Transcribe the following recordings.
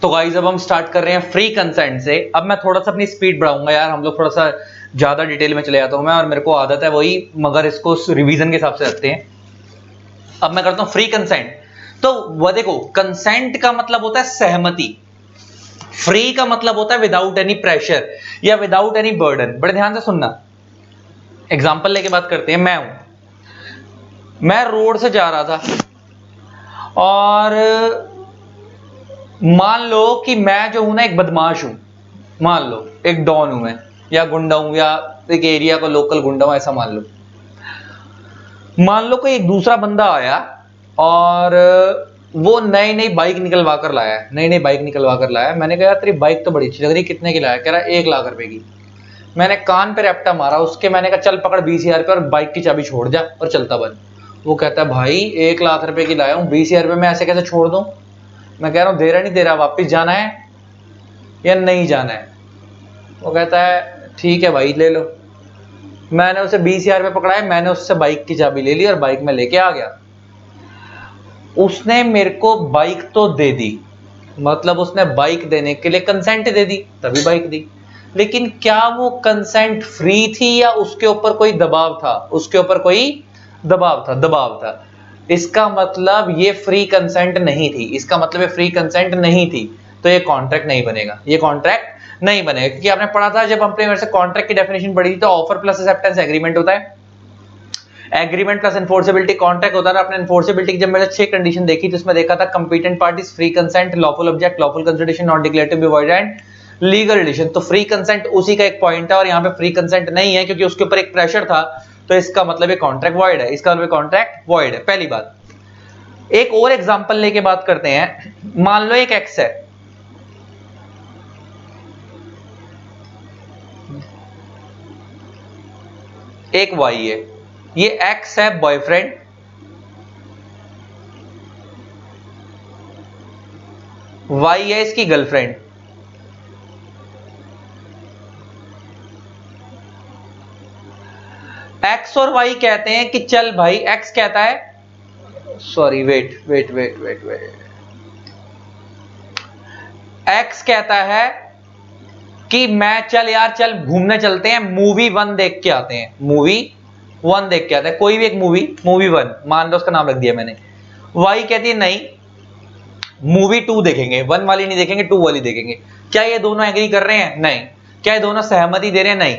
तो गाइस अब हम स्टार्ट कर रहे हैं फ्री कंसेंट से। अब मैं थोड़ा सा अपनी स्पीड बढ़ाऊंगा यार, हम लोग थोड़ा सा ज्यादा डिटेल में चले जाता हूं मैं, और मेरे को आदत है वही, मगर इसको रिवीजन के हिसाब से रखते हैं। अब मैं करता हूं फ्री कंसेंट। तो वह देखो, कंसेंट का मतलब होता है सहमति, फ्री का मतलब होता है विदाउट एनी प्रेशर या विदाउट एनी बर्डन। बड़े ध्यान से सुनना, एग्जाम्पल लेके बात करते हैं। मैं रोड से जा रहा था और मान लो कि मैं जो हूं ना एक बदमाश हूं, मान लो एक डॉन हूं मैं, या गुंडा हूं, या एक एरिया का लोकल गुंडा हूं, ऐसा मान लो। मान लो कोई एक दूसरा बंदा आया और वो नई नई बाइक निकलवा कर लाया है, नई नई बाइक निकलवा कर लाया है। मैंने कहा तेरी बाइक तो बड़ी अच्छी लग रही, कितने की लाया? कह रहा 1 लाख रुपए की। मैंने कान पे रैप्टा मारा उसके, मैंने कहा चल पकड़ 20,000 रुपये और बाइक की चाबी छोड़ जा और चलता बन। वो कहता है भाई 1 लाख रुपए की लाया हूं, 20,000 रुपये में ऐसे कैसे छोड़ दूं? मैं कह रहा हूं दे रहा नहीं दे रहा, वापिस जाना है या नहीं जाना है? वो कहता है ठीक है भाई ले लो। मैंने उसे 20,000 रुपये पकड़ाए, मैंने उससे बाइक की चाबी ले ली और बाइक में लेके आ गया। उसने मेरे को बाइक तो दे दी, मतलब उसने बाइक देने के लिए कंसेंट दे दी, तभी बाइक दी। लेकिन क्या वो कंसेंट फ्री थी या उसके ऊपर कोई दबाव था? उसके ऊपर कोई दबाव था। इसका मतलब ये फ्री कंसेंट नहीं थी, इसका मतलब ये फ्री कंसेंट नहीं थी, तो ये कॉन्ट्रैक्ट नहीं बनेगा, ये कॉन्ट्रैक्ट नहीं बनेगा। क्योंकि आपने पढ़ा था जब हमने मेरे से कॉन्ट्रैक्ट की डेफिनेशन पढ़ी थी, तो ऑफर प्लस एक्सेप्टेंस एग्रीमेंट होता है, एग्रीमेंट प्लस एनफोर्सेबिलिटी कॉन्ट्रैक्ट होता है। आपने एनफोर्सेबिलिटी की जब मैंने 6 कंडीशन देखी तो उसमें देखा था competent parties, free consent, lawful object, lawful consideration, non declarative void and legal relation. तो फ्री कंसेंट उसी का एक पॉइंट है, और यहाँ पे फ्री कंसेंट नहीं है क्योंकि उसके ऊपर एक प्रेशर था, तो इसका मतलब ये कॉन्ट्रैक्ट वॉइड है, इसका मतलब कॉन्ट्रैक्ट वॉइड है। पहली बात। एक और एग्जांपल लेके बात करते हैं। मान लो एक एक्स है, एक वाई है। ये एक्स है बॉयफ्रेंड, वाई है इसकी गर्लफ्रेंड। एक्स और वाई कहते हैं कि चल भाई, एक्स कहता है, sorry wait wait wait wait wait, X कहता है कि मैं चल यार चल घूमने चलते हैं, मूवी 1 देख के आते हैं, मूवी 1 देख के आते हैं, कोई भी एक मूवी 1 मान लो, उसका नाम रख दिया मैंने। वाई कहती है नहीं, मूवी 2 देखेंगे, 1 वाली नहीं देखेंगे, 2 वाली देखेंगे। क्या ये दोनों एग्री कर रहे हैं? नहीं। क्या ये दोनों सहमति दे रहे हैं? नहीं।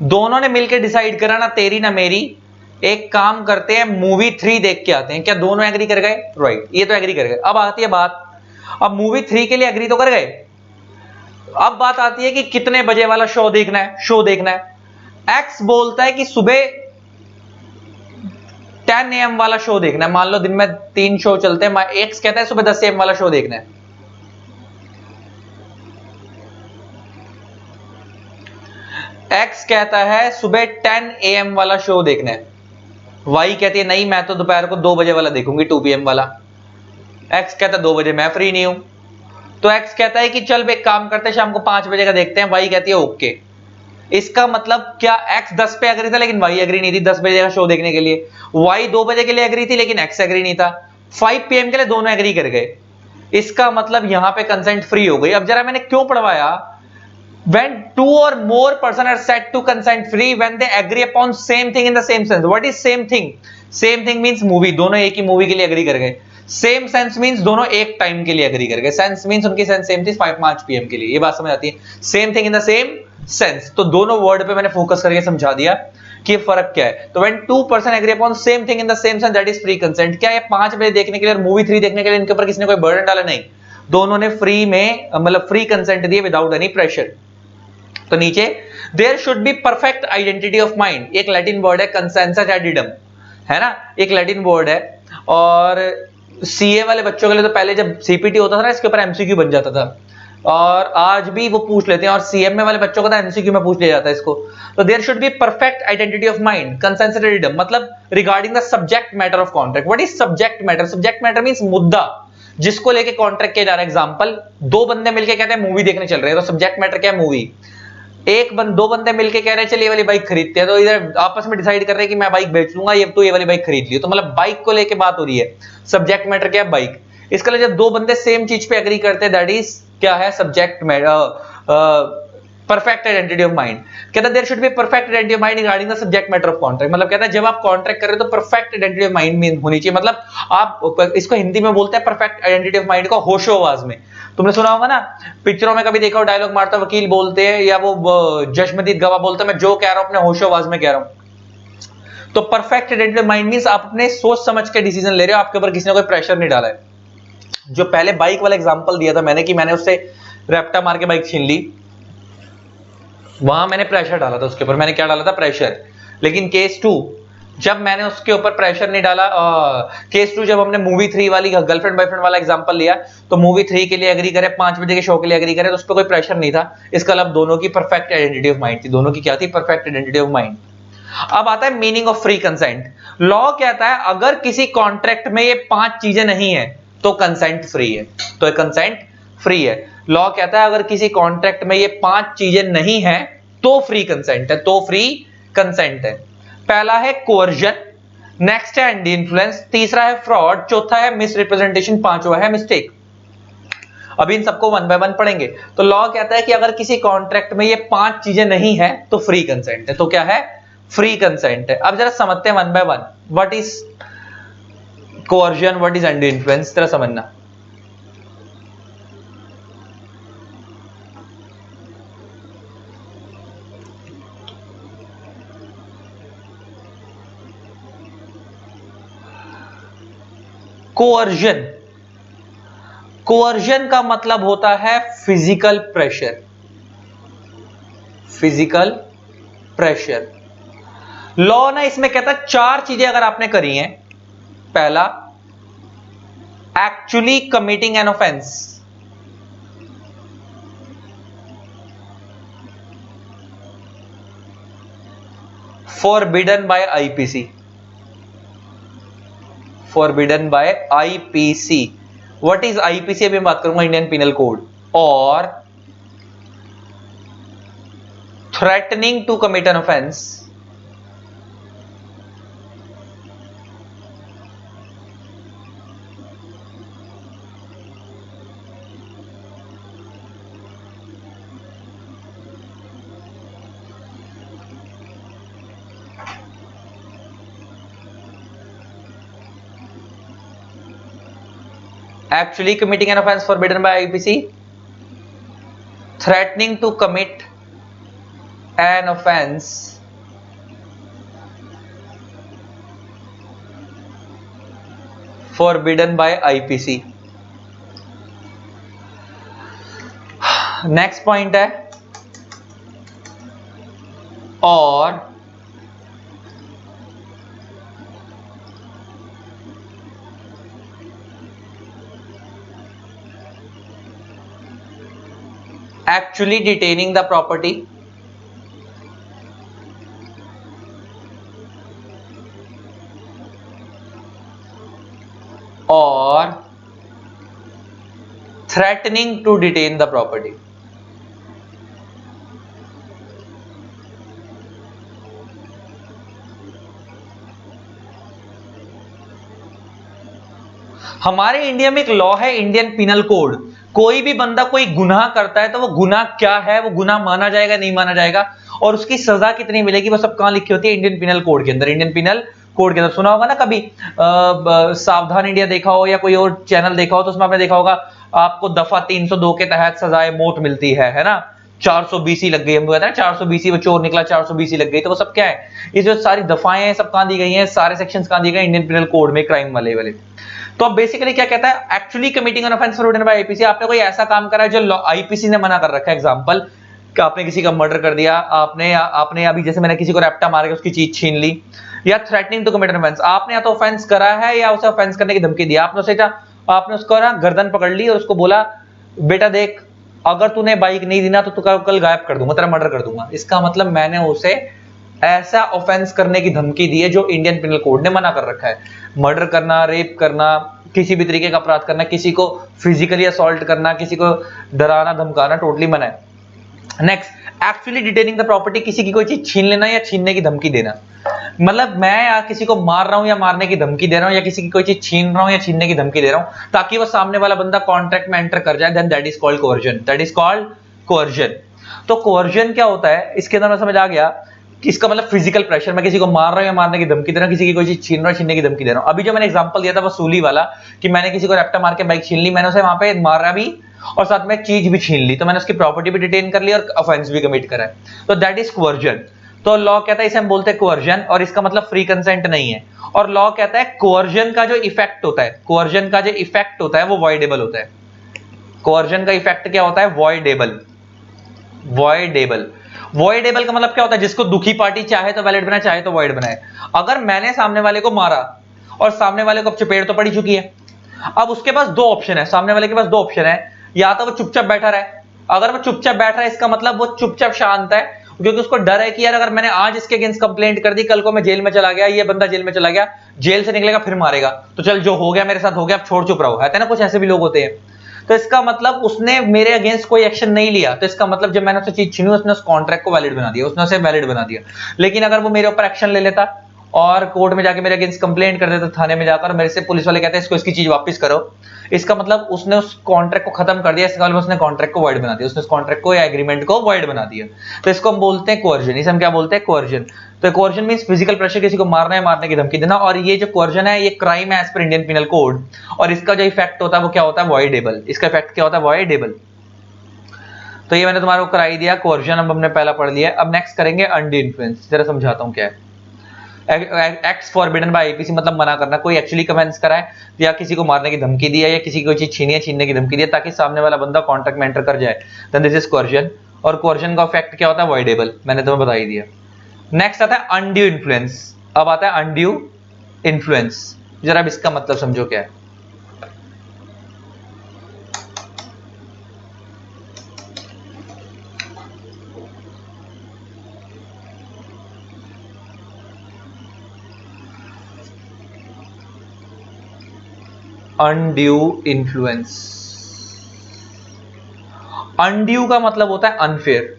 दोनों ने मिलकर डिसाइड करा, ना तेरी ना मेरी, एक काम करते हैं मूवी 3 देख के आते हैं। क्या दोनों एग्री कर गए? राइट, ये तो एग्री कर गए। अब आती है बात, अब मूवी 3 के लिए एग्री तो कर गए, अब बात आती है कि कितने बजे वाला शो देखना है। एक्स बोलता है कि सुबह 10 AM वाला शो देखना है। मान लो दिन में 3 शो चलते हैं, एक्स कहता है सुबह 10 AM वाला शो देखना है। एक्स कहता है सुबह 10 AM वाला शो देखना है। वाई कहती है नहीं, मैं तो दोपहर को 2 बजे वाला देखूंगी, 2 PM वाला। एक्स कहता है 2 बजे मैं फ्री नहीं हूं। तो एक्स कहता है कि चल एक काम करते हैं, शाम को 5 बजे का देखते हैं। वाई कहती है ओके। इसका मतलब क्या एक्स 10 पे एग्री था लेकिन वाई एग्री नहीं थी 10 बजे का शो देखने के लिए। वाई 2 बजे के लिए एग्री थी लेकिन एक्स एग्री नहीं था। 5 PM के लिए दोनों एग्री कर गए। इसका मतलब यहां पे कंसेंट फ्री हो गई। अब जरा मैंने क्यों पढ़वाया, when 2 or more person are said to consent free when they agree upon same thing in the same sense. What is same thing? Same thing means movie, दोनों एक ही मूवी के लिए एग्री कर गए। सेम सेंस मींस दोनों एक time के लिए एग्री कर गए। सेंस मींस उनकी सेंस सेम थी, 5 PM के लिए। ये बात समझ आती है? Same thing in the same sense. तो दोनों वर्ड पे मैंने फोकस करके समझा दिया कि फर्क क्या है। तो when 2 person agree upon same thing in the same sense, that is free consent। क्या ये 5 बजे देखने के लिए और मूवी 3 देखने के लिए इनके ऊपर किसी ने कोई बर्डन डाला? नहीं, दोनों ने फ्री में मतलब फ्री कंसेंट दिए विदाउट एनी प्रेशर। तो नीचे there should be perfect identity of mind, एक लैटिन वर्ड है कंसेंसस एडिडम, है ना, एक लैटिन वर्ड है। और सीए वाले बच्चों के लिए तो पहले जब सीपीटी होता था ना, इसके ऊपर एमसीक्यू बन जाता था, और आज भी वो पूछ लेते हैं, और सीएमए वाले बच्चों को तो एमसीक्यू में पूछ लिया जाता है इसको। तो there should be perfect identity of mind, consensus ad idem, मतलब regarding the subject matter of contract. What is subject matter? Subject matter means मुद्दा जिसको लेके कॉन्ट्रैक्ट किया जा रहा है। एग्जांपल, 2 बंदे मिलके कहते हैं मूवी देखने चल रहे हैं, तो सब्जेक्ट मैटर क्या है? मूवी। 2 बंदे मिलके कह रहे हैं चल ये वाली बाइक खरीदते हैं, तो इधर आपस में डिसाइड कर रहे हैं कि मैं बाइक बेच लूंगा, ये तो ये वाली बाइक खरीद लियो, तो मतलब बाइक को लेके बात हो रही है। सब्जेक्ट मैटर क्या है? बाइक। इसके लिए जब दो बंदे सेम चीज पे एग्री करते हैं, दैट इज क्या है, subject perfect identity of mind. कहता है there should be perfect identity of mind regarding the subject matter of contract. मतलब कहता है जब आप कॉन्ट्रैक्ट कर रहे हो तो परफेक्ट आइडेंटिटी ऑफ माइंड होनी चाहिए। मतलब आप इसको हिंदी में बोलते हैं परफेक्ट आइडेंटिटी ऑफ माइंड को होशो आवाज में। तुमने सुना होगा ना, पिक्चरों में कभी देखा हो, डायलॉग मारता वकील बोलते हैं या वो जजमदीद गवाह बोलते हैं, मैं जो कह रहा हूं अपने होशो आवाज में कह रहा हूं। तो perfect identity of mind means आप अपने सोच समझ के डिसीजन ले रहे हो, आपके ऊपर किसी ने कोई प्रेशर नहीं डाला है। जो पहले बाइक वाला एग्जांपल दिया था मैंने कि मैंने उससे रैप्टा मार के बाइक छीन ली, वहां मैंने प्रेशर डाला था उसके ऊपर, मैंने क्या डाला था, प्रेशर। लेकिन केस 2 जब मैंने उसके ऊपर प्रेशर नहीं डाला, केस 2 जब हमने मूवी 3 वाली गर्लफ्रेंड बॉयफ्रेंड वाला एग्जांपल लिया, तो मूवी 3 के लिए एग्री करे, 5 बजे के शो के लिए एग्री करे, तो उस पर कोई प्रेशर नहीं था। इसका मतलब दोनों की परफेक्ट आइडेंटिटी ऑफ माइंड थी। दोनों की क्या थी, परफेक्ट आइडेंटिटी ऑफ माइंड। अब आता है meaning of free consent. Law कहता है अगर किसी कॉन्ट्रैक्ट में ये 5 चीजें नहीं है तो कंसेंट फ्री है, तो कंसेंट फ्री है। लॉ कहता है अगर किसी कॉन्ट्रैक्ट में ये 5 चीजें नहीं है तो फ्री कंसेंट है, तो फ्री कंसेंट है। पहला है कोअर्जन, नेक्स्ट है एंटी इन्फ्लुएंस, तीसरा है फ्रॉड, चौथा है मिसरिप्रेजेंटेशन, पांचवा है मिस्टेक। अभी इन सबको वन बाय वन पढ़ेंगे। तो लॉ कहता है कि अगर किसी कॉन्ट्रैक्ट में ये 5 चीजें नहीं है तो फ्री कंसेंट है, तो क्या है, फ्री कंसेंट है। अब जरा समझते हैं one by one, what is coercion, what is anti influence, जरा समझना। कोअर्जन, कोअर्जन का मतलब होता है physical pressure, physical pressure. Law ना इसमें कहता है 4 चीजें अगर आपने करी हैं, पहला actually committing an offence, forbidden by IPC, forbidden by IPC. What is IPC, अभी मैं बात करूंगा, इंडियन पिनल कोड। और threatening to commit an offence, actually committing an offense forbidden by IPC, threatening to commit an offense forbidden by IPC। Next point है और actually detaining the property, or threatening to detain the property। हमारे India में एक law है, Indian penal code. कोई भी बंदा कोई गुनाह करता है तो वो गुनाह क्या है, वो गुनाह माना जाएगा नहीं माना जाएगा, और उसकी सजा कितनी मिलेगी, वो सब कहां लिखी होती है, इंडियन पिनल कोड के अंदर। इंडियन पिनल कोड के अंदर सुना होगा ना कभी, सावधान इंडिया देखा हो या कोई और चैनल देखा हो, तो उसमें आपने देखा होगा आपको दफा 302 के तहत सजाए मौत मिलती है ना। 420 लग गई, हम कहते हैं 420 वो चोर निकला, 420 लग गई, तो वो सब क्या है, ये जो सारी दफाएं हैं सब कहां दी गई हैं, सारे सेक्शंस कहां दिए गए, इंडियन पिनल कोड में, क्राइम वाले। तो अब बेसिकली क्या कहता है, actually committing an offence forbidden by IPC. आपने कोई ऐसा काम करा है जो आईपीसी ने मना कर रखा है। एग्जांपल कि आपने किसी का मर्डर कर दिया, आपने अभी जैसे मैंने किसी को रैप्टा मार के उसकी चीज छीन ली, या threatening to commit an offence, आपने या तो ऑफेंस करा है या उसे ऑफेंस करने की धमकी दी। आपने उसको ना गर्दन पकड़ ली और उसको बोला बेटा देख अगर तूने बाइक नहीं दी ना तो तू कल गायब कर दूंगा, तेरा मर्डर कर दूंगा। इसका मतलब मैंने उसे ऐसा ऑफेंस करने की धमकी दी है जो इंडियन पिनल कोड ने मना कर रखा है। मर्डर करना, रेप करना, किसी भी तरीके का अपराध करना, किसी को फिजिकली असॉल्ट करना, किसी को डराना धमकाना टोटली मना है। Next, actually detaining the property, किसी की कोई चीज छीन लेना या छीनने की धमकी देना। मतलब मैं या किसी को मार रहा हूं या मारने की धमकी दे रहा हूं या किसी की कोई चीज छीन रहा हूं या छीनने की धमकी दे रहा हूं ताकि वो सामने वाला बंदा कॉन्ट्रैक्ट में एंटर कर जाए, then that is called coercion, that is called coercion. तो कोवर्जन क्या होता है, इसके अंदर समझ आ गया कि इसका मतलब फिजिकल प्रेशर, मैं किसी को मार रहा हूं या मारने की धमकी दे रहा हूं, किसी की कोई चीज छीन रहा हूं छीनने की धमकी दे रहा हूं। अभी जो मैंने एग्जांपल दिया था वो सूली वाला कि मैंने किसी को रैप्टा मार के बाइक छीन ली, मैंने उसे वहां पे मारा भी और साथ में एक चीज भी छीन ली, तो मैंने उसकी प्रॉपर्टी भी डिटेन कर ली और ऑफेंस भी कमिट करा है, तो दैट इज कोवर्जन। तो लॉ कहता है इसे हम बोलते हैं कोवर्जन, और इसका मतलब फ्री कंसेंट नहीं है। और लॉ कहता है कोवर्जन का जो इफेक्ट होता है, कोवर्जन का जो इफेक्ट होता है वो वॉइडेबल होता है। कोवर्जन का इफेक्ट क्या होता है, वॉइडेबल। वॉइडेबल, वॉइडेबल का मतलब क्या होता है, जिसको दुखी पार्टी चाहे तो वैलिड बनाए, चाहे तो वॉइड बनाए। अगर मैंने सामने वाले को मारा और सामने वाले को अब चपेट तो पड़ी चुकी है, अब उसके पास दो ऑप्शन है, सामने वाले के पास दो ऑप्शन है, या तो वो चुपचाप बैठा रहे। अगर वो चुपचाप बैठ रहा है इसका मतलब वो चुपचाप शांत है, क्योंकि उसको डर है कि यार अगर मैंने आज इसके अगेंस्ट कंप्लेंट कर दी, कल को मैं जेल में चला गया, ये बंदा जेल में चला गया, जेल से निकलेगा फिर मारेगा, तो चल जो हो गया मेरे साथ हो गया, अब छोड़ चुप रहो, है ना, कुछ ऐसे भी लोग होते हैं। तो इसका मतलब उसने मेरे अगेंस्ट कोई एक्शन नहीं लिया, तो इसका मतलब जब मैंने उससे चीज छीनी उसने उस कॉन्ट्रैक्ट को वैलिड बना दिया, उसने उसे वैलिड बना दिया। लेकिन अगर वो मेरे ऊपर एक्शन ले लेता और कोर्ट में जाके मेरे अगेंस्ट कंप्लेंट कर देता, थाने में जाकर मेरे से पुलिस वाले कहते हैं इसको इसकी चीज वापस करो, इसका मतलब उसने उस कॉन्ट्रैक्ट को खत्म कर दिया, इसका मतलब उसने कॉन्ट्रैक्ट को वॉइड बना दिया, उसने उस कॉन्ट्रैक्ट को या एग्रीमेंट को वॉइड बना दिया। तो इसको हम बोलते हैं कोवर्जन, इसे हम क्या बोलते हैं, कोवर्जन। तो कोवर्जन मींस फिजिकल प्रेशर, किसी को मारना है, मारने की धमकी देना, और ये जो कोवर्जन है ये क्राइम है as per Indian penal code, और इसका जो इफेक्ट होता है वो क्या होता है, वॉइडेबल। इसका इफेक्ट क्या होता है, वॉइडेबल। तो ये मैंने तुम्हारे को कराई दिया कोवर्जन, अब हमने पहला पढ़ लिया। अब नेक्स्ट करेंगे अनड्यू इन्फ्लुएंस, जरा समझाता हूं क्या है। एक्ट्स फॉरबिडन बाय आईपीसी मतलब मना करना, कोई एक्चुअली कमेंट्स कराए या किसी को मारने की धमकी दी है या किसी की कोई चीज छीनी है, छीनने की धमकी दी है ताकि सामने वाला बंदा कॉन्ट्रैक्ट में एंटर कर जाए, देन दिस इज कोवर्जन। और कोवर्जन का इफेक्ट क्या होता है, वॉइडेबल, मैंने तुम्हें बता ही दिया। नेक्स्ट आता है अनड्यू इन्फ्लुएंस। अब आता है अनड्यू इन्फ्लुएंस, जरा अब इसका मतलब समझो क्या है। अनड्यू इन्फ्लुएंस, अनड्यू का मतलब होता है अनफेयर,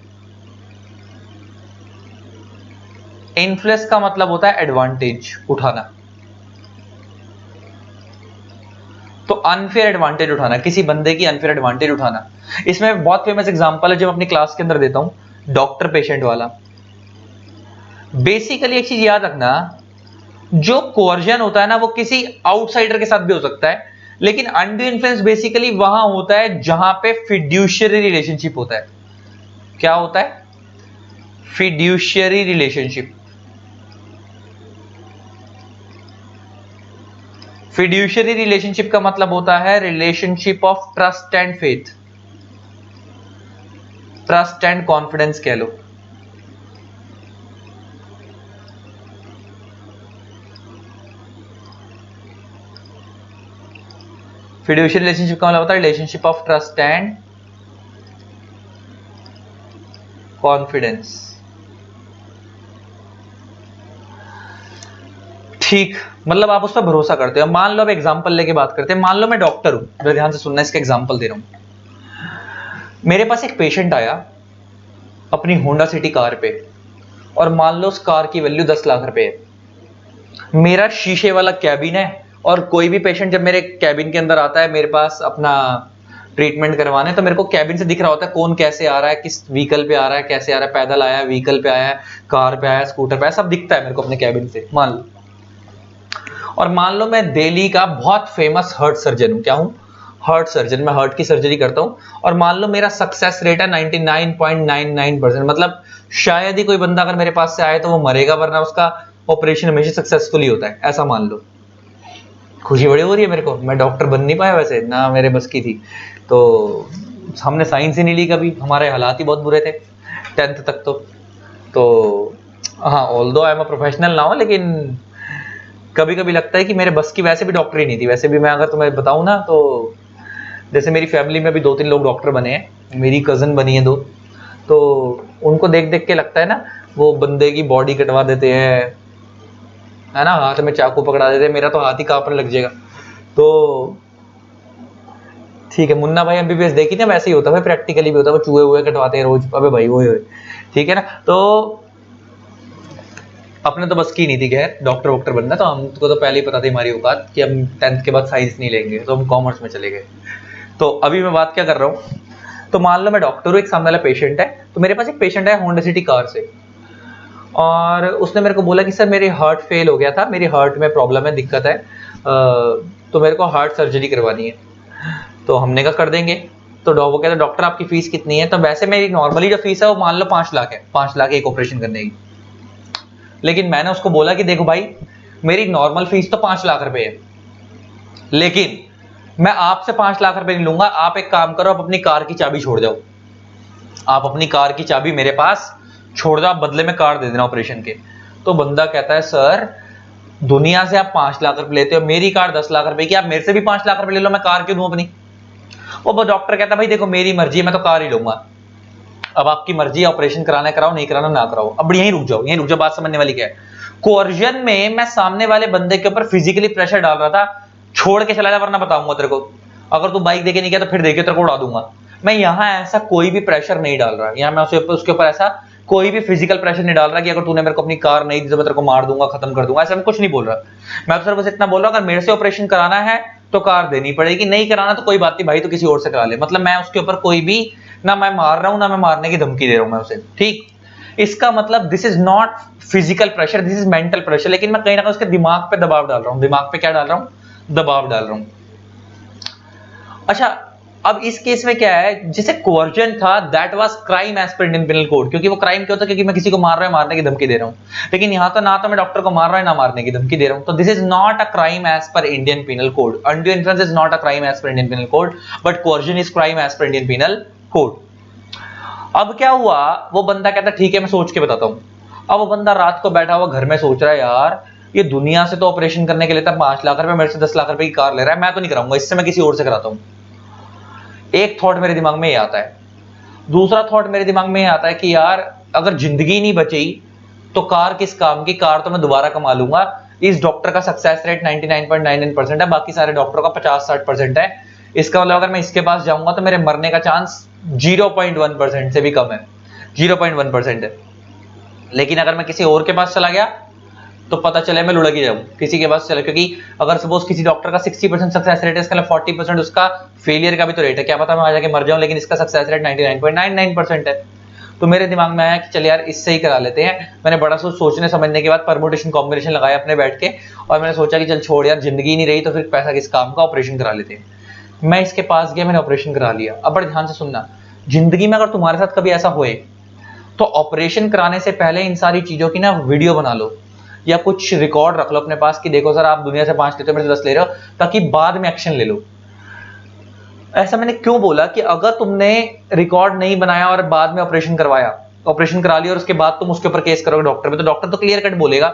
इन्फ्लुएंस का मतलब होता है एडवांटेज उठाना। तो अनफेयर एडवांटेज उठाना, किसी बंदे की अनफेयर एडवांटेज उठाना। इसमें बहुत फेमस एग्जांपल है जो मैं अपनी क्लास के अंदर देता हूं, डॉक्टर पेशेंट वाला। बेसिकली एक चीज याद रखना, जो कोवर्जन होता है ना वो किसी आउटसाइडर के साथ भी हो सकता है, लेकिन अनड्यू इन्फ्लुएंस बेसिकली वहां होता है जहां पे फिड्यूशियरी रिलेशनशिप होता है। क्या होता है, फिड्यूशियरी रिलेशनशिप। फिड्यूशियरी रिलेशनशिप का मतलब होता है relationship of trust and faith, trust and confidence कह लो। फिड्यूशियरी रिलेशनशिप का मतलब होता है relationship of trust and confidence. ठीक, मतलब आप उस पर भरोसा करते हो। मान लो अब एग्जांपल लेके बात करते हैं, मान लो मैं डॉक्टर हूं, जरा ध्यान से सुनना, इसका एग्जांपल दे रहा हूं। मेरे पास एक पेशेंट आया अपनी होंडा सिटी कार पे, और मान लो उस कार की वैल्यू 10 लाख रुपए है। मेरा शीशे वाला कैबिन है, और कोई भी पेशेंट जब मेरे कैबिन के अंदर आता है मेरे पास अपना ट्रीटमेंट करवाने, तो मेरे को कैबिन से दिख रहा होता है कौन कैसे आ रहा है, किस व्हीकल पे आ रहा है, कैसे आ रहा है, पैदल आया है, व्हीकल पे आया है, कार पे आया है, स्कूटर पे आया, सब दिखता है मेरे को अपने कैबिन से, मान लो। और मान लो मैं दिल्ली का बहुत फेमस हार्ट सर्जन हूं, क्या हूं, हार्ट सर्जन, मैं हार्ट की सर्जरी करता हूं, और मान लो मेरा सक्सेस रेट है 99.99%, मतलब शायद ही कोई बंदा अगर मेरे पास से आए तो वो मरेगा, वरना उसका ऑपरेशन हमेशा सक्सेसफुली होता है, ऐसा मान लो। खुशी बड़ी हो रही है मेरे को, मैं डॉक्टर बन नहीं पाया वैसे, ना मेरे बस की थी, तो हमने साइंस ही नहीं ली कभी, हमारे हालात ही बहुत बुरे थे 10th तक तो हाँ, although I am a professional now, लेकिन कभी कभी लगता है कि मेरे बस की वैसे भी डॉक्टरी नहीं थी। वैसे भी मैं अगर तुम्हें बताऊं ना, तो जैसे मेरी फैमिली में भी 2-3 लोग डॉक्टर बने हैं, मेरी कजन बनी है 2, तो उनको देख देख के लगता है ना, वो बंदे की बॉडी कटवा देते हैं, है ना, हाथ में चाकू पकड़ा देते हैं, मेरा तो हाथ ही कांपने लग जाएगा। तो ठीक है, मुन्ना भाई एमबीबीएस देखी थी, वैसे ही होता है, प्रैक्टिकली भी होता है, वो चूहे हुए कटवाते हैं रोज, अबे भाई वो ठीक है ना। तो अपने तो बस की नहीं थी खैर डॉक्टर वॉक्टर बनना, तो हमको तो पहले ही पता थी हमारी औकात कि हम 10th के बाद साइंस नहीं लेंगे, तो हम कॉमर्स में चले गए। तो अभी मैं बात क्या कर रहा हूँ, तो मान लो मैं डॉक्टर हूँ, एक सामने वाला पेशेंट है, तो मेरे पास एक पेशेंट है होंडा सिटी कार से, और उसने मेरे को बोला कि सर मेरे हार्ट फेल हो गया था, मेरी हार्ट में प्रॉब्लम है, दिक्कत है, तो मेरे को हार्ट सर्जरी करवानी है। तो हमने कहा कर देंगे। तो वो कहता डॉक्टर आपकी फीस कितनी है, तो वैसे मेरी नॉर्मली जो फीस है वो मान लो 5 लाख है, 5 लाख एक ऑपरेशन करने की। लेकिन मैंने उसको बोला कि देखो भाई मेरी नॉर्मल फीस तो 5 लाख रुपए है, लेकिन मैं आपसे 5 लाख रुपए नहीं लूंगा, आप एक काम करो, आप अपनी कार की चाबी छोड़ जाओ, आप अपनी कार की चाबी मेरे पास छोड़ दो, आप बदले में कार दे देना ऑपरेशन के। तो बंदा कहता है सर दुनिया से आप 5 लाख रुपए लेते हो, मेरी कार 10 लाख रुपए की, आप मेरे से भी 5 लाख रुपए ले लो, मैं कार क्यों दूं अपनी। वो डॉक्टर कहता है भाई देखो मेरी मर्जी है, मैं तो कार ही लूंगा, अब आपकी मर्जी है, ऑपरेशन कराना है कराओ, नहीं कराना ना कराओ। अब यहीं रुक जाओ, यहीं रुक जाओ, बात समझने वाली क्या है। कोर्जन में मैं सामने वाले बंदे के ऊपर फिजिकली प्रेशर डाल रहा था, छोड़ के चला जा वरना बताऊंगा तेरे को, अगर तू बाइक देके नहीं गया तो फिर देखिए तेरे को उड़ा दूंगा। मैं यहाँ ऐसा कोई भी प्रेशर नहीं डाल रहा, यहाँ मैं उसके ऊपर ऐसा कोई भी फिजिकल प्रेशर नहीं डाल रहा कि अगर तूने मेरे को अपनी कार नहीं दी तो मैं तेरे को मार दूंगा, खत्म कर दूंगा, ऐसा मैं कुछ नहीं बोल रहा। मैं तो सिर्फ बस इतना बोल रहा हूँ अगर मेरे से ऑपरेशन कराना है तो कार देनी पड़ेगी, नहीं कराना तो कोई बात नहीं भाई, तो किसी और से करा ले। मतलब मैं उसके ऊपर कोई भी, ना मैं मार रहा हूं ना मैं मारने की धमकी दे रहा हूं मैं उसे, ठीक। इसका मतलब this is not physical pressure, this is mental pressure, लेकिन मैं कहीं ना कहीं उसके दिमाग पे दबाव डाल रहा हूं। दिमाग पे क्या डाल रहा हूं, दबाव डाल रहा हूं। अच्छा अब इस केस में क्या है, जिसे कोर्जन था that was crime as per Indian penal code, क्योंकि वो क्राइम क्यों था, क्योंकि मैं किसी को मार रहा हूं, मारने की धमकी दे रहा हूं। लेकिन यहां तो ना तो मैं डॉक्टर को मार रहा हूं ना मारने की धमकी दे रहा हूं, तो this is not a crime as per Indian penal code. Undue influence is not a crime as per Indian penal code, but coercion is crime as per Indian penal code. अब क्या हुआ, वो बंदा कहता ठीक है मैं सोच के बताता हूं। अब वो बंदा रात को बैठा हुआ घर में सोच रहा है यार ये दुनिया से तो ऑपरेशन करने के लिए 5 लाख रुपए, मेरे से 10 लाख रुपए की कार ले रहा है, मैं तो नहीं कराऊंगा, इससे मैं किसी और से कराता हूं। एक थॉट मेरे दिमाग में ये आता है। दूसरा थॉट मेरे दिमाग में ये आता है कि यार अगर जिंदगी नहीं बची तो कार किस काम की, कार तो मैं दोबारा कमा लूंगा। इस डॉक्टर का सक्सेस रेट 99.99% है, बाकी सारे डॉक्टरों का 50-60% है। इसका मतलब अगर मैं इसके पास जाऊंगा तो मेरे मरने का चांस 0.1% से भी कम है, 0.1% है। लेकिन अगर मैं किसी और के पास चला गया तो पता चले मैं लुढ़क ही जाऊं किसी के पास चले, क्योंकि अगर सपोज किसी डॉक्टर का 60% सक्सेस रेट है, इसका 40% उसका फेलियर का भी तो रेट है, क्या पता मैं आ जाके मर जाऊं, लेकिन इसका सक्सेस रेट 99.99% है। तो मेरे दिमाग में आया कि चल यार इससे ही करा लेते हैं। मैंने बड़ा सोचने समझने के बाद परमुटेशन कॉम्बिनेशन लगाया अपने बैठ के, और मैंने सोचा कि चल छोड़ यार जिंदगी नहीं रही तो फिर पैसा किस काम का, ऑपरेशन करा लेते हैं। मैं इसके पास गया, मैंने ऑपरेशन करा लिया। अब बड़े ध्यान से सुनना, जिंदगी में अगर तुम्हारे साथ कभी ऐसा होए तो ऑपरेशन कराने से पहले इन सारी चीजों की ना वीडियो बना लो या कुछ रिकॉर्ड रख लो अपने पास कि देखो सर आप दुनिया से 5 लेते हो, मेरे से 10 ले रहे हो, ताकि बाद में एक्शन ले लो। ऐसा मैंने क्यों बोला कि अगर तुमने रिकॉर्ड नहीं बनाया और बाद में ऑपरेशन करवाया, ऑपरेशन करा लिया और उसके बाद तुम उसके ऊपर केस करोगे डॉक्टर पे, तो डॉक्टर तो क्लियर कट बोलेगा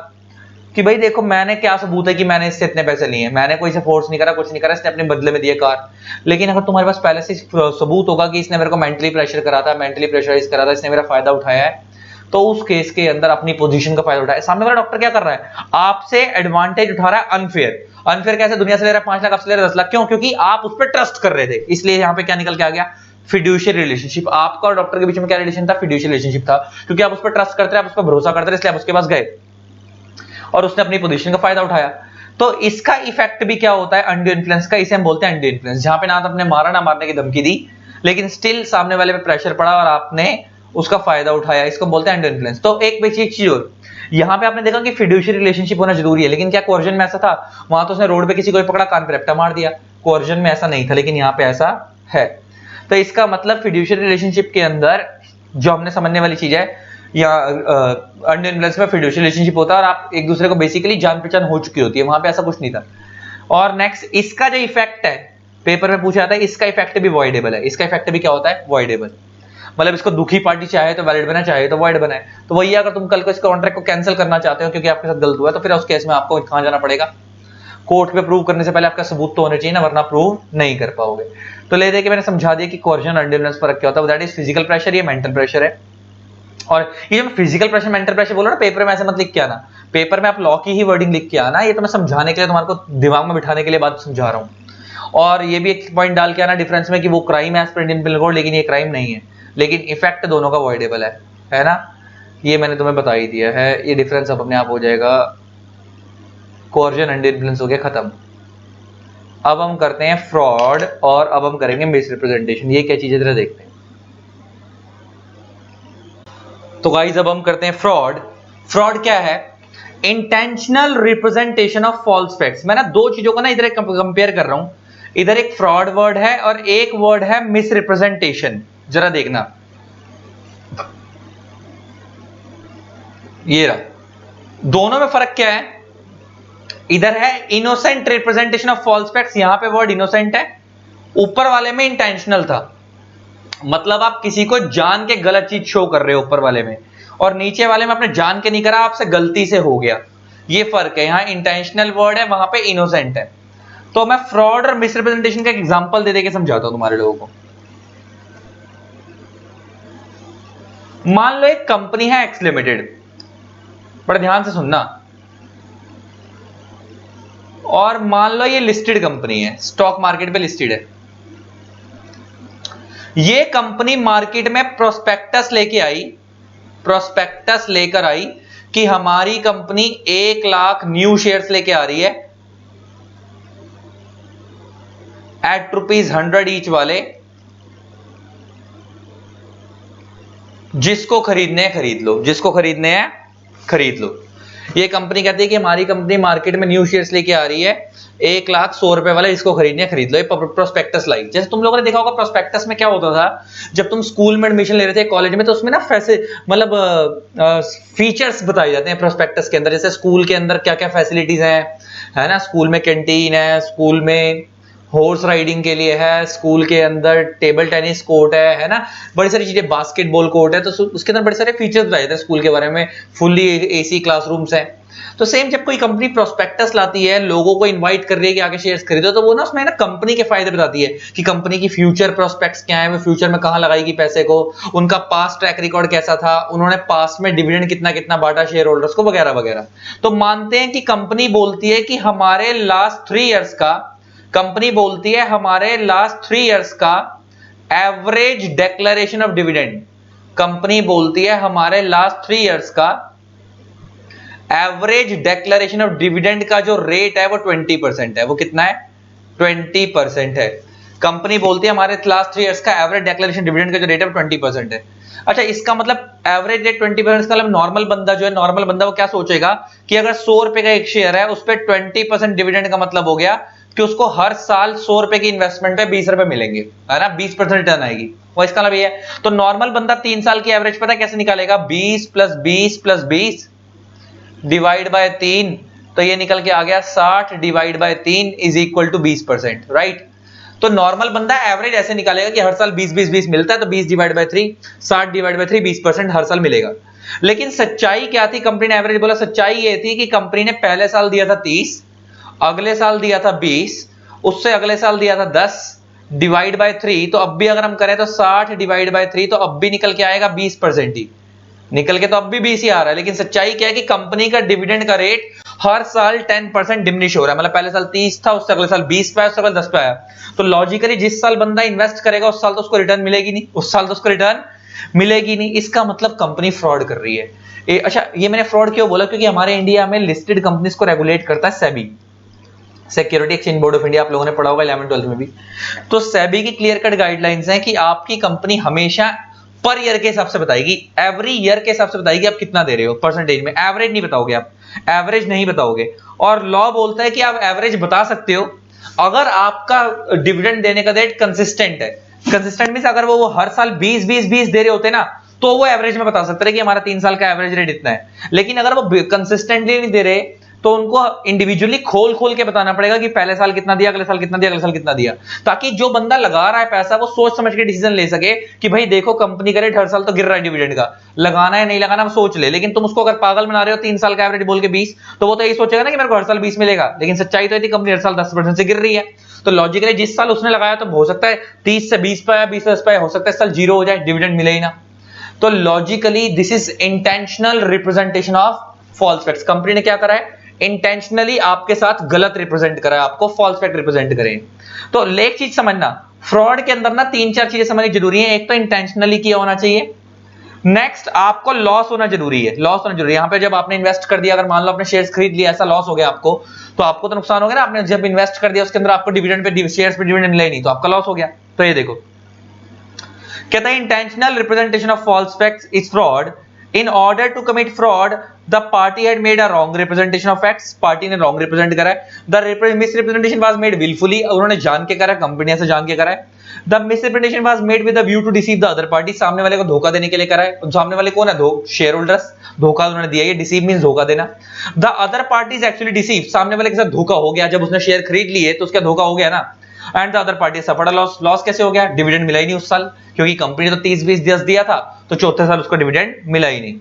कि भाई देखो मैंने क्या सबूत है कि मैंने इससे इतने पैसे लिए हैं, मैंने कोई से फोर्स नहीं करा, कुछ नहीं करा, इसने अपने बदले में दिया कार। लेकिन अगर तुम्हारे पास पहले से सबूत होगा कि इसने मेरे को मेंटली प्रेशर करा था, मेंटली प्रेशराइज करा था, इसने मेरा फायदा उठाया है, तो उस केस के अंदर अपनी पोजीशन का फायदा उठाया। सामने वाला डॉक्टर क्या कर रहा है, आपसे एडवांटेज उठा रहा है अनफेयर। अनफेयर कैसे, दुनिया से ले रहा है 5 लाख, आपसे ले रहा है 10 लाख, क्यों, क्योंकि आप उस पर ट्रस्ट कर रहे थे। इसलिए यहां पे क्या निकल के आ गया, फिड्यूशियरी रिलेशनशिप। आपका और डॉक्टर के बीच में क्या रिलेशन था, फिड्यूशियरी रिलेशनशिप था, क्योंकि आप उस पर ट्रस्ट करते रहे, आप उस पर भरोसा करते रहे, इसलिए आप उसके पास गए और उसने अपनी पोजीशन का फायदा उठाया। तो इसका इफेक्ट भी क्या होता है, अनड्यू इन्फ्लुएंस का, इसे हम बोलते हैं अनड्यू इन्फ्लुएंस, जहां पे ना तो आपने मारा ना मारने की धमकी दी, लेकिन स्टिल सामने वाले पे प्रेशर पड़ा और आपने उसका फायदा उठाया, इसको बोलते हैं अनड्यू इन्फ्लुएंस। तो एक बेसिक चीज और यहां पे आपने देखा कि फिड्यूशियरी रिलेशनशिप होना जरूरी है, लेकिन क्या कोर्जन में ऐसा था, वहां तो उसने रोड पे किसी को पकड़ा कान पे रपटा मार दिया, कोर्जन में ऐसा नहीं था, लेकिन यहाँ पे ऐसा है। तो इसका मतलब फिड्यूशियरी रिलेशनशिप के अंदर जो हमने समझने वाली चीज है, या अनड्यू इन्फ्लुएंस में फिड्यूशियरी रिलेशनशिप होता है और आप एक दूसरे को बेसिकली जान पहचान हो चुकी होती है, वहां पे ऐसा कुछ नहीं था। और नेक्स्ट इसका जो इफेक्ट है, पेपर में पूछा जाता है, इसका इफेक्ट भी वॉइडेबल है। इसका इफेक्ट भी क्या होता है, वॉइडेबल, मतलब इसको दुखी पार्टी चाहे तो वैलिड बनाए, चाहे तो वॉइड बनाए। तो वही अगर तुम कल को इस कॉन्ट्रैक्ट को कैंसिल करना चाहते हो क्योंकि आपके साथ गलत हुआ है, तो फिर उस केस में आपको कहां जाना पड़ेगा, कोर्ट पे प्रूव करने से पहले आपका सबूत तो होना चाहिए ना, वरना प्रूव नहीं कर पाओगे। तो ले दे के मैंने समझा दिया कि कोर्जन अनड्यू इन्फ्लुएंस फर्क क्या होता है, दैट इज फिजिकल प्रेशर, ये मेंटल प्रेशर है। और ये जो फिजिकल प्रेशर मेंटल प्रेशर बोला ना, पेपर में ऐसे मत लिख के आना, पेपर में आप लॉ की ही वर्डिंग लिख के आना, ये तो मैं समझाने के लिए, तुम्हारे को दिमाग में बिठाने के लिए बात समझा रहा हूं। और ये भी एक पॉइंट डाल के आना डिफरेंस में कि वो crime as per Indian penal code, लेकिन ये क्राइम नहीं है, लेकिन इफेक्ट दोनों का अवॉइडेबल है ना। ये मैंने तुम्हें बता ही दिया है, ये डिफरेंस अब अपने आप हो जाएगा, कोर्जन एंड इन्फ्लुएंस हो गया खत्म। अब हम करते हैं फ्रॉड और अब हम करेंगे मिसरिप्रेजेंटेशन। ये क्या चीज है जरा देखते हैं। तो गाइस अब हम करते हैं फ्रॉड। फ्रॉड क्या है? Intentional representation of false facts. मैं ना दो चीजों को ना इधर कंपेयर कर रहा हूं, इधर एक फ्रॉड वर्ड है और एक वर्ड है मिसरिप्रेजेंटेशन। जरा देखना, ये रहा, दोनों में फर्क क्या है? इधर है innocent representation of false facts, यहां पे वर्ड इनोसेंट है, ऊपर वाले में इंटेंशनल था। मतलब आप किसी को जान के गलत चीज शो कर रहे हो ऊपर वाले में, और नीचे वाले में आपने जान के नहीं करा, आपसे गलती से हो गया। ये फर्क है, यहां इंटेंशनल वर्ड है, वहां पे इनोसेंट है। तो मैं फ्रॉड और मिसरिप्रेजेंटेशन का एग्जांपल दे देके समझाता हूं तुम्हारे लोगों को। मान लो एक कंपनी है एक्स लिमिटेड, बड़े ध्यान से सुनना, और मान लो ये लिस्टेड कंपनी है, स्टॉक मार्केट पे लिस्टेड है। ये कंपनी मार्केट में प्रोस्पेक्टस लेके आई, प्रोस्पेक्टस लेकर आई कि हमारी कंपनी 1 लाख न्यू शेयर्स लेके आ रही है एट ₹100 ईच वाले, जिसको खरीदने हैं खरीद लो, जिसको खरीदने हैं खरीद लो। ये कंपनी कहती है कि हमारी कंपनी मार्केट में न्यू शेयर्स लेके आ रही है 1,100,000 वाले, इसको खरीदने हैं खरीद लो। ये प्रोस्पेक्टस लाई। जैसे तुम लोगों ने देखा होगा प्रोस्पेक्टस में क्या होता था, जब तुम स्कूल में एडमिशन ले रहे थे कॉलेज में, तो उसमें ना मतलब फीचर्स बताए जाते हैं प्रोस्पेक्टस के अंदर, जैसे स्कूल के अंदर क्या क्या फैसिलिटीज हैं, है ना, स्कूल में कैंटीन है, स्कूल में हॉर्स राइडिंग के लिए है, स्कूल के अंदर टेबल टेनिस कोर्ट है ना, बड़ी सारी चीजें, बास्केटबॉल कोर्ट है। तो उसके अंदर बड़े सारे फीचर्स बताए जाते हैं स्कूल के बारे में, फुल्ली एसी क्लासरूम्स हैं। तो सेम जब कोई कंपनी प्रोस्पेक्टस लाती है, लोगों को इनवाइट कर रही है कि आगे शेयर्स खरीदो, तो वो ना उसमें ना कंपनी के फायदे बताती है कि कंपनी की फ्यूचर प्रोस्पेक्ट्स क्या है, वो फ्यूचर में कहां लगाएगी पैसे को, उनका पास्ट ट्रैक रिकॉर्ड कैसा था, उन्होंने पास्ट में डिविडेंड कितना कितना बांटा शेयर होल्डर्स को, वगैरह वगैरह। तो मानते हैं कि कंपनी बोलती है कि हमारे लास्ट 3 इयर्स का, कंपनी बोलती है हमारे लास्ट 3 इयर्स का average declaration of dividend, company बोलती है हमारे लास्ट 3 इयर्स का एवरेज डिक्लेरेशन ऑफ डिविडेंड का जो रेट है वो 20% है। वो कितना है? 20% है। कंपनी बोलती है हमारे लास्ट 3 इयर्स का एवरेज डिक्लेरेशन डिविडेंड का जो रेट है वो 20% है। अच्छा, इसका मतलब एवरेज रेट 20% का मतलब नॉर्मल बंदा जो है, नॉर्मल बंदा वो क्या सोचेगा कि अगर 100 रुपए का एक शेयर है, उस पर 20% डिविडेंड का मतलब हो गया कि उसको हर साल 100 रुपए की इन्वेस्टमेंट पे 20 रुपए मिलेंगे, है ना, 20% रिटर्न आएगी। वो इसका मतलब ये है। तो नॉर्मल बंदा 3 साल की एवरेज पता है कैसे निकालेगा? 20 + 20 + 20 डिवाइड बाय 3, तो ये निकल के आ गया 60 divide by 3 is equal to 20%, right. तो नॉर्मल बंदा एवरेज ऐसे निकालेगा कि हर साल 20 मिलता है, तो 20 डिवाइड बाय 3, 60 डिवाइड बाय 3, 20% हर साल मिलेगा। लेकिन सच्चाई क्या थी? कंपनी ने एवरेज बोला, सच्चाई ये थी कि कंपनी ने पहले साल दिया था 30, अगले साल दिया था 20, उससे अगले साल दिया था 10 डिवाइड बाय 3, तो अब भी अगर हम करें तो 60 डिवाइड बाय 3, तो अब भी निकल के आएगा 20% ही निकल के, तो अब भी 20 ही आ रहा है। लेकिन सच्चाई क्या है कि कंपनी का डिविडेंड का रेट हर साल 10% डिमिनिश हो रहा है। मतलब पहले साल 30 था, उससे अगले साल 20 पे आया, उससे अगले 10 पे आया। तो लॉजिकली जिस साल बंदा इन्वेस्ट करेगा उस साल तो उसको रिटर्न मिलेगी नहीं, उस साल तो उसको रिटर्न मिलेगी नहीं। इसका मतलब कंपनी फ्रॉड कर रही है। अच्छा, ये मैंने फ्रॉड क्यों बोला? क्योंकि हमारे इंडिया में लिस्टेड कंपनीज को रेगुलेट करता है SEBI, security exchange board of India. आप लोगों ने पढ़ा होगा 11th-12th में भी। तो सेबी की क्लियर कट गाइडलाइंस हैं कि आपकी कंपनी हमेशा पर ईयर के हिसाब से बताएगी, एवरी ईयर के हिसाब से बताएगी आप कितना दे रहे हो परसेंटेज में, एवरेज नहीं बताओगे, आप एवरेज नहीं बताओगे। और लॉ बोलता है कि आप एवरेज बता सकते हो अगर आपका डिविडेंड देने का रेट कंसिस्टेंट है। कंसिस्टेंट मींस अगर वो हर साल 20 दे रहे होते ना, तो वो एवरेज में बता सकते हैं कि हमारा 3 साल का एवरेज रेट इतना है। लेकिन अगर वो कंसिस्टेंटली नहीं दे रहे, तो उनको इंडिविजुअली खोल खोल के बताना पड़ेगा कि पहले साल कितना दिया, अगले साल कितना दिया, अगले साल कितना दिया, ताकि जो बंदा लगा रहा है पैसा वो सोच समझ के डिसीजन ले सके कि भाई देखो कंपनी का रेट हर साल तो गिर रहा है डिविडेंड का, लगाना है नहीं लगाना वो सोच ले। लेकिन तुम उसको अगर पागल बना रहे हो 3 साल का एवरेज बोल के 20, तो वो तो यही सोचेगा ना कि मेरे को हर साल 20 मिलेगा। लेकिन सच्चाई तो है कि कंपनी हर साल 10% से गिर रही है। तो लॉजिकली जिस साल उसने लगाया तो हो सकता है 30 से 20 पे आया, 20 से 10 पे आया, हो सकता है साल 0 हो जाए, डिविडेंड मिले ही ना। तो logically this is intentional representation of false facts. Company ने क्या करा है? इंटेंशनली आपके साथ गलत रिप्रेजेंट करा है, आपको फॉल्स फैक्ट रिप्रेजेंट करें। तो एक चीज समझना, फ्रॉड के अंदर ना 3-4 चीजें समझनी जरूरी है। एक तो इंटेंशनली किया होना चाहिए, नेक्स्ट आपको लॉस होना जरूरी है, लॉस होना जरूरी है। यहां पे जब आपने इन्वेस्ट कर दिया, अगर मान लो आपने शेयर्स खरीद लिया, ऐसा लॉस हो गया आपको, तो आपको तो नुकसान हो गया ना। आपने जब इन्वेस्ट कर दिया उसके अंदर आपको डिविडेंड पे, शेयर्स पे डिविडेंड मिला ही नहीं, तो आपका लॉस हो गया। तो ये देखो, कहता है intentional representation of false facts is fraud. In order to commit fraud the party had made a wrong representation of facts, party ने रॉन्ग रिप्रेजेंट करा है। The misrepresentation was made wilfully, उन्होंने जान के करा, कंपनी से जान के करा है। The misrepresentation was made with the view to deceive the other party, सामने वाले को धोखा देने के लिए करा है। सामने वाले कौन है? शेयर होल्डर्स, धोखा उन्होंने दिया। ये डिसीव मींस धोखा देना। The other party is actually deceive, सामने वाले के साथ धोखा हो गया, जब उसने शेयर खरीद लिए तो उसका धोखा हो गया ना। And the other party suffered a loss, loss कैसे हो गया? डिविडेंड मिला ही नहीं उस साल, क्योंकि कंपनी ने तो 30-20 दिया था, तो चौथे साल उसको डिविडेंड मिला ही नहीं।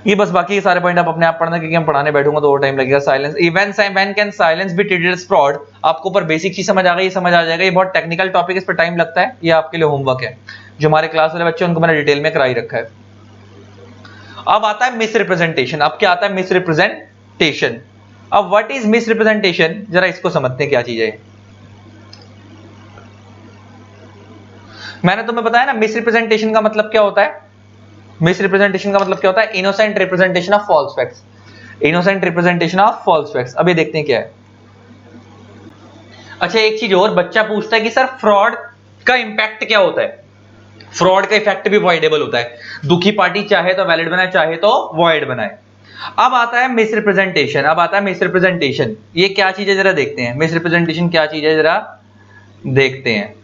ये बस, बाकी के सारे पॉइंट आप अपने आप पढ़ना, क्योंकि हम पढ़ाने बैठूंगा तो और टाइम लगेगा। Silence, when can silence be treated as fraud, आपको ऊपर बेसिक चीज समझ आ गई, समझ आ जाएगा। ये बहुत टेक्निकल टॉपिक, इस पर टाइम लगता है, ये आपके लिए होमवर्क है। जो हमारे क्लास वाले बच्चे उनको मैंने डिटेल में कराई रखा है। अब आता है मिस रिप्रेजेंटेशन। अब क्या आता है? Miss representation. अब व्हाट इज मिस रिप्रेजेंटेशन, जरा इसको समझते हैं क्या चीज है। मैंने तुम्हें बताया ना, मिस रिप्रेजेंटेशन का मतलब क्या होता है? मिस रिप्रेजेंटेशन का मतलब क्या होता है? Innocent representation of false facts, innocent representation of false facts. अभी देखते हैं क्या है। अच्छा, एक चीज और, बच्चा पूछता है कि सर फ्रॉड का इंपैक्ट क्या होता है? फ्रॉड का इफेक्ट भी वॉइडेबल होता है। दुखी पार्टी चाहे तो वैलिड बनाए, चाहे तो वॉइड बनाए। अब आता है मिस रिप्रेजेंटेशन। अब आता है मिस रिप्रेजेंटेशन, ये क्या चीज है जरा देखते हैं। मिस रिप्रेजेंटेशन क्या चीज है जरा देखते हैं।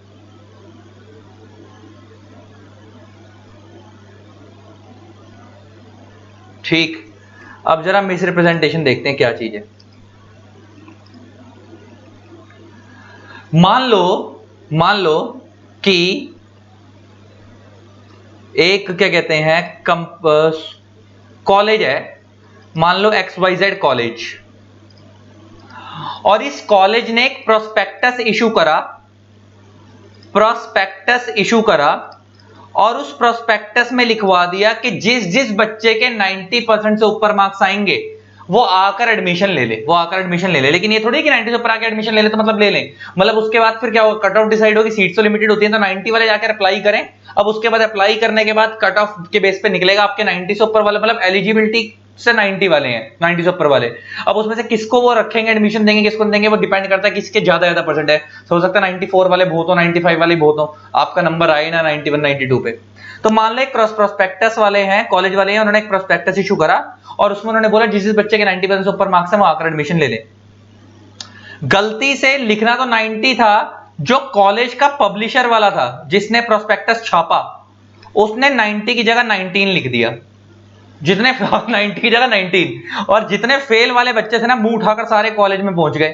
ठीक, अब जरा मिस रिप्रेजेंटेशन देखते हैं क्या चीज है। मान लो कि एक क्या कहते हैं कॉलेज है, मान लो XYZ कॉलेज, और इस कॉलेज ने एक प्रोस्पेक्टस इशू करा, और उस प्रोस्पेक्टस में लिखवा दिया कि जिस बच्चे के 90% से ऊपर मार्क्स आएंगे वो आकर एडमिशन ले ले। लेकिन ये थोड़ी कि 90 से ऊपर आकर एडमिशन ले ले तो मतलब ले लें, मतलब उसके बाद फिर क्या होगा? कट ऑफ डिसाइड होगी, सीट्स तो लिमिटेड होती है, तो 90 वाले जाकर अप्लाई करें। अब उसके बाद अप्लाई करने के बाद कट ऑफ के बेस पे निकलेगा आपके 90 से ऊपर वाले, मतलब एलिजिबिलिटी से 90 वाले हैं, 90 से ऊपर वाले। अब उसमें से किसको वो रखेंगे, एडमिशन देंगे, किसको देंगे, वो डिपेंड करता है किसके ज्यादा परसेंट है। हो सकता है 94 वाले बहुत हो, 95 वाले बहुत हो, आपका नंबर आए ना 91 92 पे। तो मान लो एक प्रोस्पेक्टस वाले हैं, कॉलेज वाले हैं, उन्होंने एक प्रोस्पेक्टस इशू करा, और उसमें उन्होंने बोला जिस बच्चे के 90% से ऊपर मार्क्स है वो आकर एडमिशन ले ले। गलती से लिखना तो 90 था, जो कॉलेज का पब्लिशर वाला था जिसने प्रोस्पेक्टस छापा, उसने 90 की जगह 19 लिख दिया। जितने 90 की जगह 19, और जितने फेल वाले बच्चे थे ना, मुंह उठाकर सारे कॉलेज में पहुंच गए।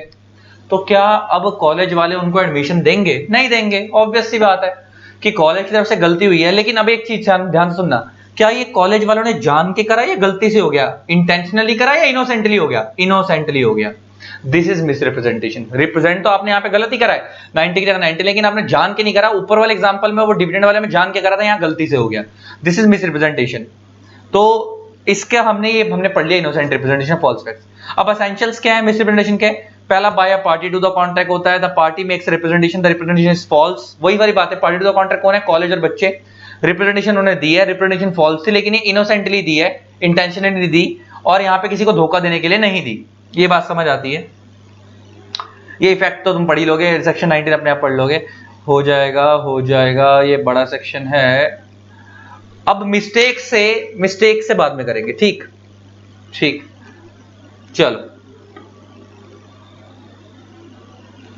तो क्या अब कॉलेज वाले उनको एडमिशन देंगे? नहीं देंगे। ऑब्वियस सी बात है कि कॉलेज की तरफ से गलती हुई है। लेकिन अब एक चीज ध्यान सुनना, क्या ये कॉलेज वालों ने जान के करा या गलती से हो गया? इंटेंशनली करा या इनोसेंटली हो गया? इनोसेंटली हो गया। This is miss representation. Represent तो आपने यहाँ पे गलत ही करा है, 90 की जगह 90, लेकिन आपने जान के नहीं करा। ऊपर वाले एग्जांपल में वो डिविडेंड वाले में जान के करा था, यहाँ गलती से हो गया। This is misrepresentation. तो इसके हमने पढ़ लिया इनोसेंट रिप्रेजेंटेशन, फॉल्स फैक्ट्स। अब एसेंशियल्स क्या है मिस रिप्रेजेंटेशन के? पहला, by a party to the contract होता है, the party makes representation, the representation is false. वही वाली बात है, पार्टी टू द कॉन्ट्रैक्ट कौन है? कॉलेज और बच्चे। रिप्रेजेंटेशन उन्होंने दी है, रिप्रेजेंटेशन फॉल्स थी, लेकिन ये इनोसेंटली दी है, इंटेंशनली दी, और यहाँ पे किसी को धोखा देने के लिए नहीं दी। ये बात समझ आती है? ये इफेक्ट तो तुम पढ़ ही लोगे, सेक्शन 19 अपने आप पढ़ लोगे, हो जाएगा। ये बड़ा सेक्शन है। अब मिस्टेक से बाद में करेंगे। ठीक, चलो।